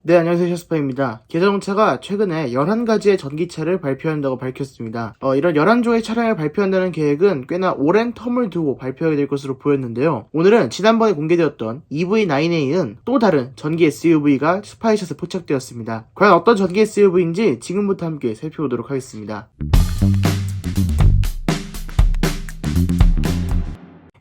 네, 안녕하세요. 샤스파입니다. 기아자동차가 최근에 11가지의 전기차를 발표한다고 밝혔습니다. 이런 11조의 차량을 발표한다는 계획은 꽤나 오랜 텀을 두고 발표하게 될 것으로 보였는데요. 오늘은 지난번에 공개되었던 EV9A는 또 다른 전기 SUV가 스파이샷에 포착되었습니다. 과연 어떤 전기 SUV인지 지금부터 함께 살펴보도록 하겠습니다.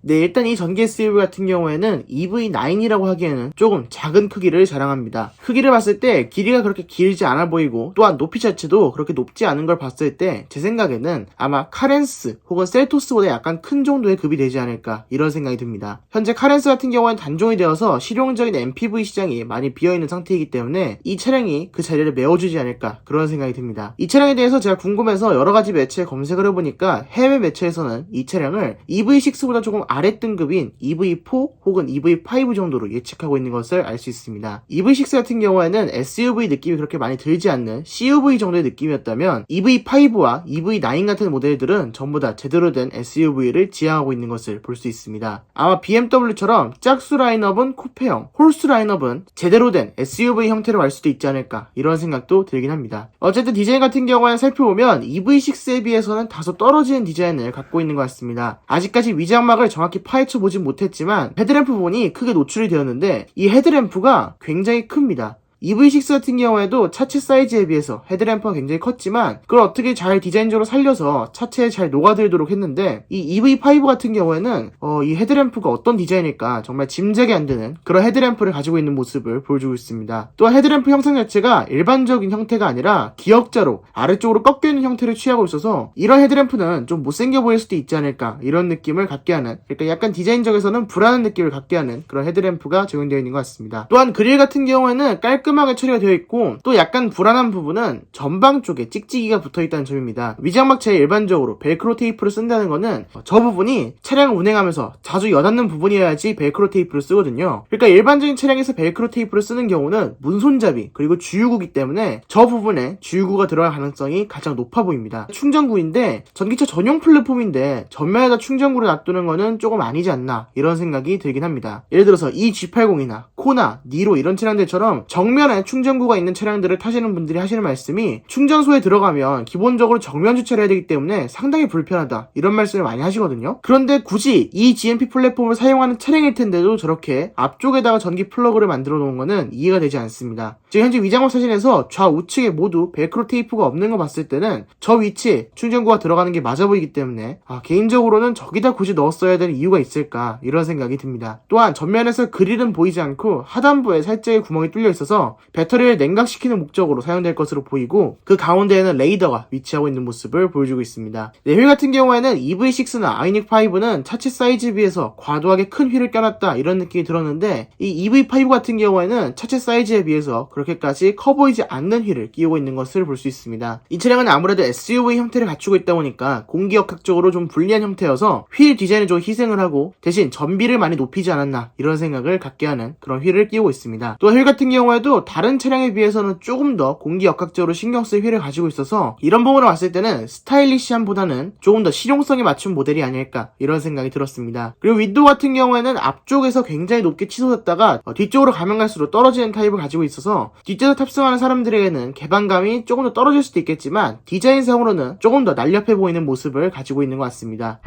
네, 일단 이 전기 SUV 같은 경우에는 EV9이라고 하기에는 조금 작은 크기를 자랑합니다. 크기를 봤을 때 길이가 그렇게 길지 않아 보이고 또한 높이 자체도 그렇게 높지 않은 걸 봤을 때 제 생각에는 아마 카렌스 혹은 셀토스보다 약간 큰 정도의 급이 되지 않을까 이런 생각이 듭니다. 현재 카렌스 같은 경우에는 단종이 되어서 실용적인 MPV 시장이 많이 비어있는 상태이기 때문에 이 차량이 그 자리를 메워주지 않을까 그런 생각이 듭니다. 이 차량에 대해서 제가 궁금해서 여러가지 매체에 검색을 해보니까 해외 매체에서는 이 차량을 EV6보다 조금 아랫등급인 EV4 혹은 EV5 정도로 예측하고 있는 것을 알 수 있습니다. EV6 같은 경우에는 SUV 느낌이 그렇게 많이 들지 않는 CUV 정도의 느낌이었다면 EV5와 EV9 같은 모델들은 전부 다 제대로 된 SUV를 지향하고 있는 것을 볼 수 있습니다. 아마 BMW처럼 짝수 라인업은 쿠페형, 홀수 라인업은 제대로 된 SUV 형태로 갈 수도 있지 않을까 이런 생각도 들긴 합니다. 어쨌든 디자인 같은 경우에는 살펴보면 EV6에 비해서는 다소 떨어지는 디자인을 갖고 있는 것 같습니다. 아직까지 위장막을 정확히 파헤쳐보진 못했지만 헤드램프 부분이 크게 노출이 되었는데 이 헤드램프가 굉장히 큽니다. EV6 같은 경우에도 차체 사이즈에 비해서 헤드램프가 굉장히 컸지만 그걸 어떻게 잘 디자인적으로 살려서 차체에 잘 녹아들도록 했는데 이 EV5 같은 경우에는 이 헤드램프가 어떤 디자인일까 정말 짐작이 안 되는 그런 헤드램프를 가지고 있는 모습을 보여주고 있습니다. 또한 헤드램프 형상 자체가 일반적인 형태가 아니라 기역자로 아래쪽으로 꺾여있는 형태를 취하고 있어서 이런 헤드램프는 좀 못생겨 보일 수도 있지 않을까 이런 느낌을 갖게 하는, 그러니까 약간 디자인적에서는 불안한 느낌을 갖게 하는 그런 헤드램프가 적용되어 있는 것 같습니다. 또한 그릴 같은 경우에는 깔끔하게 처리가 되어 있고 또 약간 불안한 부분은 전방 쪽에 찍찍이가 붙어있다는 점입니다. 위장막체에 일반적으로 벨크로 테이프를 쓴다는 거는 저 부분이 차량을 운행하면서 자주 여닫는 부분이어야지 벨크로 테이프를 쓰거든요. 그러니까 일반적인 차량에서 벨크로 테이프를 쓰는 경우는 문손잡이 그리고 주유구이기 때문에 저 부분에 주유구가 들어갈 가능성이 가장 높아 보입니다. 충전구인데 전기차 전용 플랫폼인데 전면에다 충전구를 놔두는 거는 조금 아니지 않나 이런 생각이 들긴 합니다. 예를 들어서 이 G80이나 코나 니로 이런 차량들처럼 정면에 충전구가 있는 차량들을 타시는 분들이 하시는 말씀이 충전소에 들어가면 기본적으로 정면 주차를 해야 되기 때문에 상당히 불편하다 이런 말씀을 많이 하시거든요. 그런데 굳이 이 GMP 플랫폼을 사용하는 차량일 텐데도 저렇게 앞쪽에다가 전기 플러그를 만들어 놓은 거는 이해가 되지 않습니다. 지금 현재 위장막 사진에서 좌우측에 모두 벨크로 테이프가 없는 거 봤을 때는 저 위치에 충전구가 들어가는 게 맞아 보이기 때문에 개인적으로는 저기다 굳이 넣었어야 되는 이유가 있을까 이런 생각이 듭니다. 또한 전면에서 그릴은 보이지 않고 하단부에 살짝의 구멍이 뚫려 있어서 배터리를 냉각시키는 목적으로 사용될 것으로 보이고 그 가운데에는 레이더가 위치하고 있는 모습을 보여주고 있습니다. 네, 휠 같은 경우에는 EV6나 아이닉5는 차체 사이즈에 비해서 과도하게 큰 휠을 껴놨다 이런 느낌이 들었는데 이 EV5 같은 경우에는 차체 사이즈에 비해서 그렇게까지 커 보이지 않는 휠을 끼우고 있는 것을 볼 수 있습니다. 이 차량은 아무래도 SUV 형태를 갖추고 있다 보니까 공기역학적으로 좀 불리한 형태여서 휠 디자인에 좀 희생을 하고 대신 전비를 많이 높이지 않았나 이런 생각을 갖게 하는 그런 휠을 끼우고 있습니다. 또 휠 같은 경우에도 다른 차량에 비해서는 조금 더 공기역학적으로 신경 쓸 휠을 가지고 있어서 이런 부분을 봤을 때는 스타일리시함보다는 조금 더 실용성에 맞춘 모델이 아닐까 이런 생각이 들었습니다. 그리고 윈도우 같은 경우에는 앞쪽에서 굉장히 높게 치솟았다가 뒤쪽으로 가면 갈수록 떨어지는 타입을 가지고 있어서 뒷좌석 탑승하는 사람들에게는 개방감이 조금 더 떨어질 수도 있겠지만 디자인상으로는 조금 더 날렵해 보이는 모습을 가지고 있는 것 같습니다.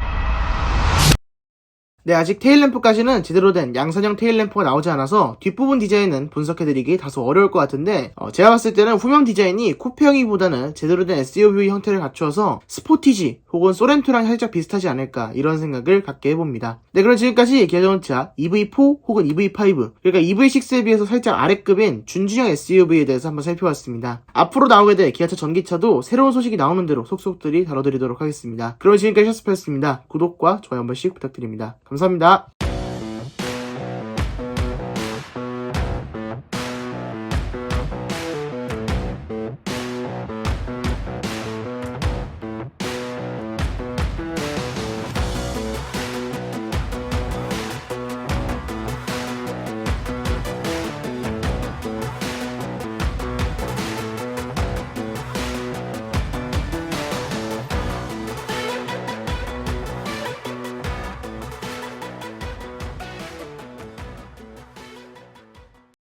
네, 아직 테일램프까지는 제대로 된 양산형 테일램프가 나오지 않아서 뒷부분 디자인은 분석해드리기 다소 어려울 것 같은데 제가 봤을 때는 후면 디자인이 쿠페형이보다는 제대로 된 SUV 형태를 갖추어서 스포티지 혹은 소렌토랑 살짝 비슷하지 않을까 이런 생각을 갖게 해봅니다. 네, 그럼 지금까지 기아자동차 EV4 혹은 EV5 그러니까 EV6에 비해서 살짝 아래급인 준준형 SUV에 대해서 한번 살펴봤습니다. 앞으로 나오게 될 기아차 전기차도 새로운 소식이 나오는 대로 속속들이 다뤄드리도록 하겠습니다. 그럼 지금까지 샤스파였습니다. 구독과 좋아요 한 번씩 부탁드립니다. 감사합니다.